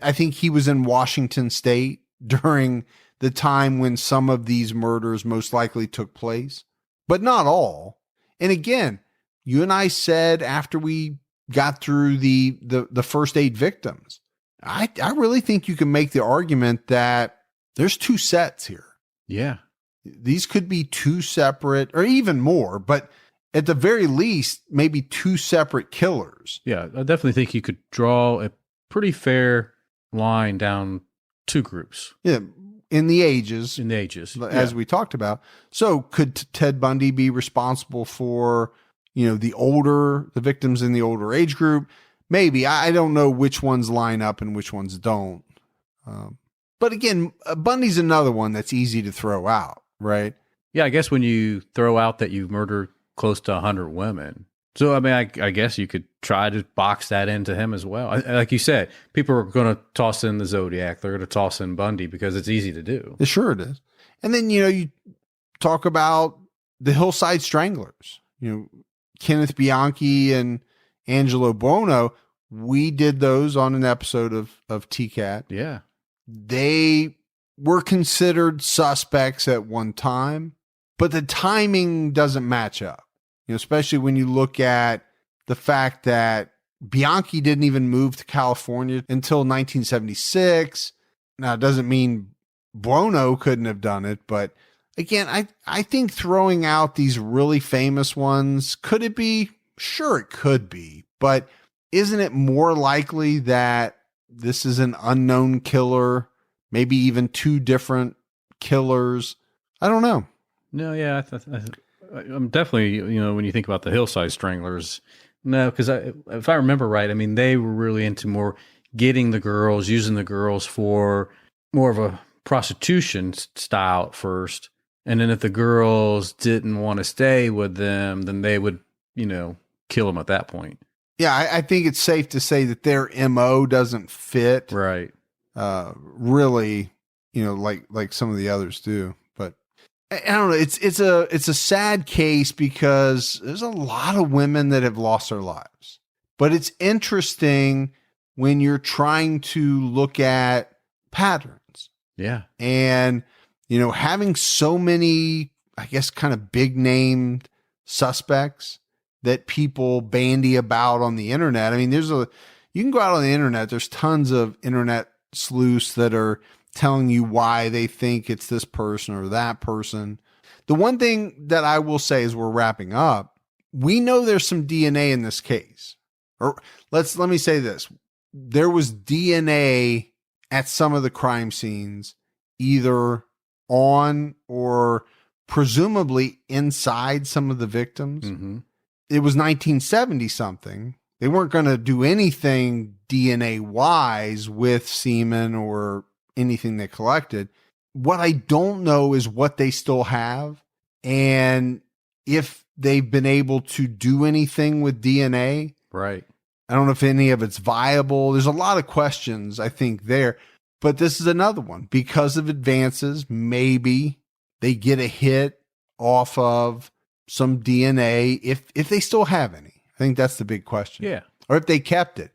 I think he was in Washington State during the time when some of these murders most likely took place, but not all. And again, you and I said after we got through the first 8 victims, I really think you can make the argument that there's 2 sets here. Yeah. These could be 2 separate or even more, but at the very least, maybe 2 separate killers. Yeah. I definitely think you could draw a pretty fair line down 2 groups. Yeah. In the ages. As we talked about. So could Ted Bundy be responsible for, the victims in the older age group? Maybe. I don't know which ones line up and which ones don't. But again, Bundy's another one that's easy to throw out, right? Yeah, I guess when you throw out that you murdered close to 100 women. So, I mean, I guess you could try to box that into him as well. Like you said, people are going to toss in the Zodiac. They're going to toss in Bundy because it's easy to do. Sure it is. And then, you talk about the Hillside Stranglers, Kenneth Bianchi and Angelo Buono. We did those on an episode of TCAT. Yeah. They were considered suspects at one time, but the timing doesn't match up. Especially when you look at the fact that Bianchi didn't even move to California until 1976. Now, it doesn't mean Buono couldn't have done it, but again, I think throwing out these really famous ones, could it be? Sure, it could be, but isn't it more likely that this is an unknown killer, maybe even 2 different killers? I don't know. No, yeah, I'm definitely, when you think about the Hillside Stranglers, no, because if I remember right, I mean, they were really into more getting the girls, using the girls for more of a prostitution style at first. And then if the girls didn't want to stay with them, then they would, kill them at that point. Yeah, I think it's safe to say that their MO doesn't fit. Right. Really, like some of the others do. I don't know. It's a sad case because there's a lot of women that have lost their lives, but it's interesting when you're trying to look at patterns. Yeah. And, having so many, I guess, kind of big named suspects that people bandy about on the internet. I mean, you can go out on the internet. There's tons of internet sleuths that are telling you why they think it's this person or that person. The one thing that I will say as we're wrapping up, we know there's some DNA in this case. Or let me say this. there was DNA at some of the crime scenes, either on or presumably inside some of the victims. Mm-hmm. It was 1970 something. They weren't going to do anything DNA wise with semen or anything they collected. What I don't know is what they still have and if they've been able to do anything with DNA. Right. I don't know if any of it's viable. There's a lot of questions, I think, there. But this is another one. Because of advances, maybe they get a hit off of some DNA if they still have any. I think that's the big question. Yeah. Or if they kept it.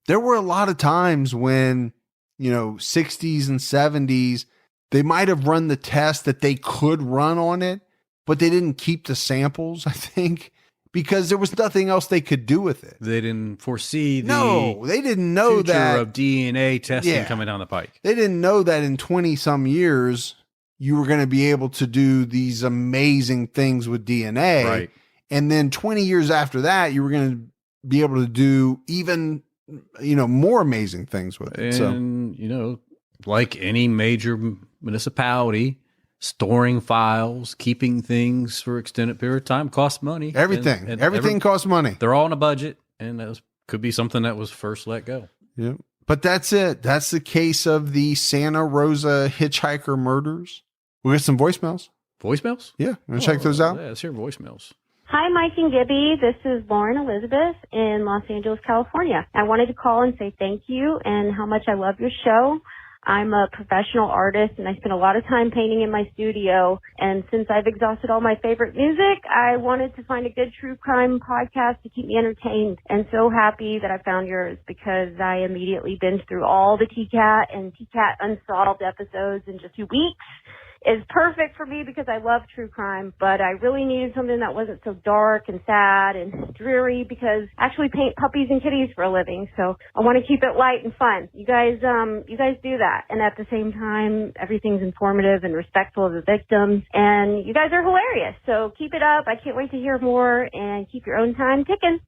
There were a lot of times when, 60s and 70s, they might have run the test that they could run on it, but they didn't keep the samples, I think, because there was nothing else they could do with it. They didn't foresee they didn't know future that of DNA testing coming down the pike. They didn't know that in 20 some years you were going to be able to do these amazing things with DNA. Right. And then 20 years after that, you were going to be able to do even, more amazing things with it. And, like any major municipality, storing files, keeping things for extended period of time costs money. Everything. And Everything costs money. They're all on a budget, and that could be something that was first let go. Yeah. But that's it. That's the case of the Santa Rosa hitchhiker murders. We got some voicemails. Voicemails? Yeah. Want to check those out? Yeah, let's hear voicemails. Hi, Mike and Gibby. This is Lauren Elizabeth in Los Angeles, California. I wanted to call and say thank you and how much I love your show. I'm a professional artist and I spend a lot of time painting in my studio. And since I've exhausted all my favorite music, I wanted to find a good true crime podcast to keep me entertained. And so happy that I found yours because I immediately binged through all the TCAT and TCAT Unsolved episodes in just 2 weeks. Is perfect for me because I love true crime, but I really needed something that wasn't so dark and sad and dreary because I actually paint puppies and kitties for a living, so I want to keep it light and fun. You guys do that, and at the same time, everything's informative and respectful of the victims, and you guys are hilarious, so keep it up. I can't wait to hear more, and keep your own time ticking.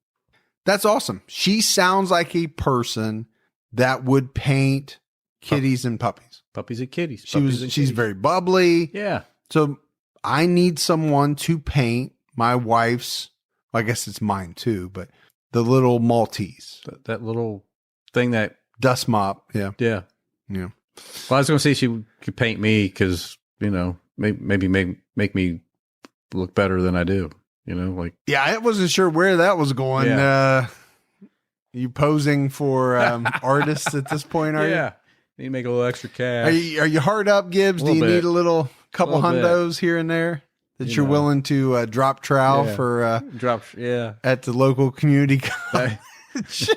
That's awesome. She sounds like a person that would paint kitties and puppies. Puppies and kitties. She's very bubbly. Yeah. So I need someone to paint my wife's, I guess it's mine too, but the little Maltese. That little thing that dust mop. Yeah. Yeah. Yeah. Well, I was going to say she could paint me because, maybe make me look better than I do, Yeah, I wasn't sure where that was going. Yeah. You posing for artists at this point, are you? Need to make a little extra cash. Are you hard up, Gibbs? Do you need a couple hundos here and there that you're willing to drop trowel for at the local community college?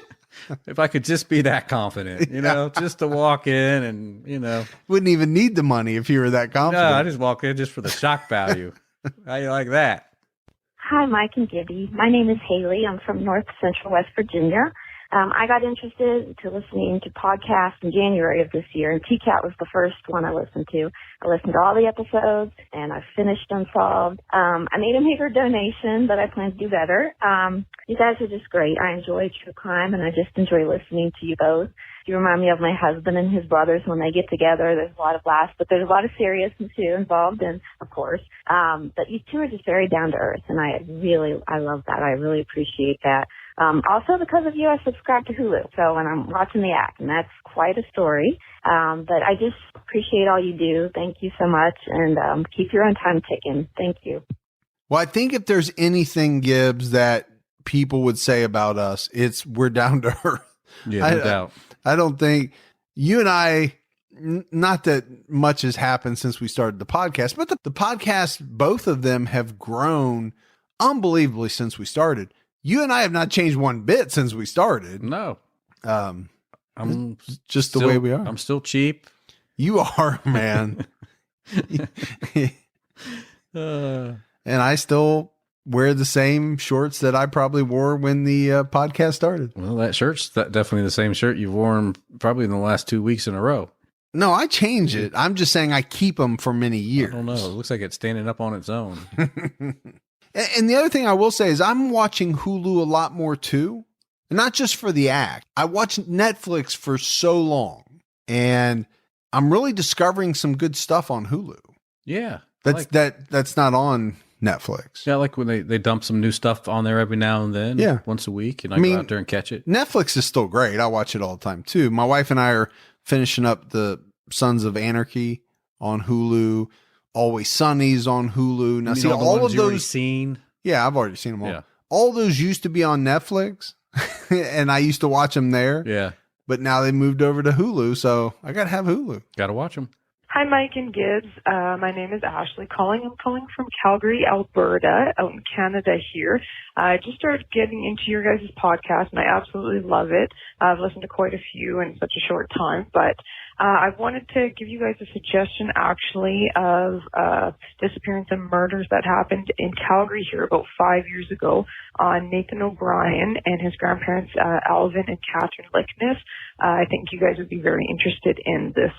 If I could just be that confident, just to walk in and, Wouldn't even need the money if you were that confident. No, I just walk in just for the shock value. How you like that? Hi, Mike and Gibby. My name is Haley. I'm from North Central West Virginia. I got interested to listening to podcasts in January of this year, and TCAT was the first one I listened to. I listened to all the episodes, and I finished Unsolved. I made a meager donation, but I plan to do better. You guys are just great. I enjoy true crime, and I just enjoy listening to you both. You remind me of my husband and his brothers when they get together. There's a lot of laughs, but there's a lot of seriousness too involved, and of course. But you two are just very down to earth, and I love that. I really appreciate that. Also, because of you, I subscribe to Hulu, so when I'm watching the act, and that's quite a story. But I just appreciate all you do. Thank you so much, and keep your own time ticking. Thank you. Well, I think if there's anything, Gibbs, that people would say about us, it's we're down to earth. Yeah, no doubt. I don't think you and I, not that much has happened since we started the podcast, but the podcast, both of them have grown unbelievably since we started. You and I have not changed one bit since we started. No. I'm just the way we are. I'm still cheap. You are, man. And I still wear the same shorts that I probably wore when the podcast started. Well, that shirt's definitely the same shirt you've worn probably in the last 2 weeks in a row. No, I change it. I'm just saying I keep them for many years. I don't know. It looks like it's standing up on its own. And the other thing I will say is I'm watching Hulu a lot more too. And not just for the act. I watched Netflix for so long, and I'm really discovering some good stuff on Hulu. Yeah. That's not on Netflix. Yeah, I like when they dump some new stuff on there every now and then. Yeah. Once a week, and I go out there and catch it. Netflix is still great. I watch it all the time too. My wife and I are finishing up the Sons of Anarchy on Hulu. Always Sunny's on Hulu. Now, see, all of those seen. Yeah, I've already seen them all. Yeah. All those used to be on Netflix, and I used to watch them there. Yeah. But now they moved over to Hulu, so I got to have Hulu. Got to watch them. Hi, Mike and Gibbs. My name is Ashley calling. I'm calling from Calgary, Alberta, out in Canada here. I just started getting into your guys' podcast, and I absolutely love it. I've listened to quite a few in such a short time, but I wanted to give you guys a suggestion, actually, of disappearance and murders that happened in Calgary here about 5 years ago on Nathan O'Brien and his grandparents, Alvin and Catherine Lickness. I think you guys would be very interested in this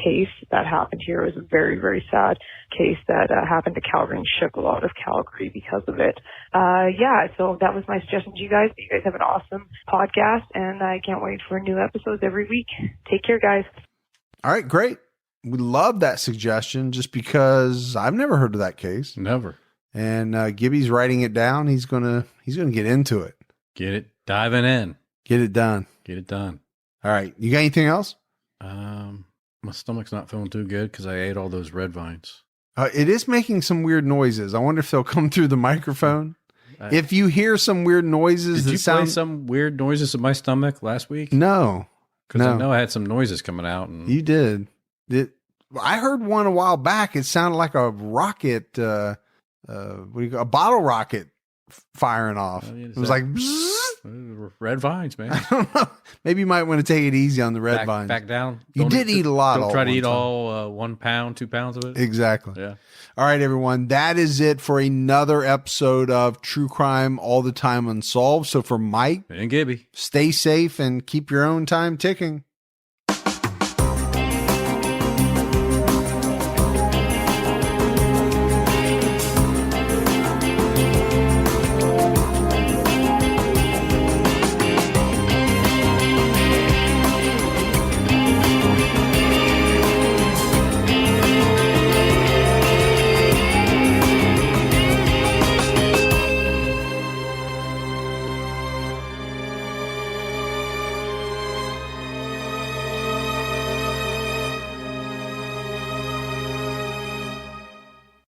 case that happened here. It was a very, very sad case that happened to Calgary and shook a lot of Calgary because of it. Yeah, so that was my suggestion to you guys. You guys have an awesome podcast, and I can't wait for new episodes every week. Take care, guys. All right, great. We love that suggestion just because I've never heard of that case. Never. And Gibby's writing it down. He's gonna get into it. Get it. Diving in. Get it done. Get it done. All right. You got anything else? My stomach's not feeling too good because I ate all those red vines. It is making some weird noises. I wonder if they'll come through the microphone. If you hear some weird noises, did you play some weird noises in my stomach last week? No, because I know I had some noises coming out. And you did. I heard one a while back. It sounded like a rocket. A bottle rocket firing off. It was like red vines, man. I don't know. Maybe you might want to take it easy on the red vines. Back down. You did eat a lot. Don't try to eat all 1 pound, 2 pounds of it. Exactly. Yeah. All right, everyone. That is it for another episode of True Crime All the Time Unsolved. So for Mike and Gibby, stay safe and keep your own time ticking.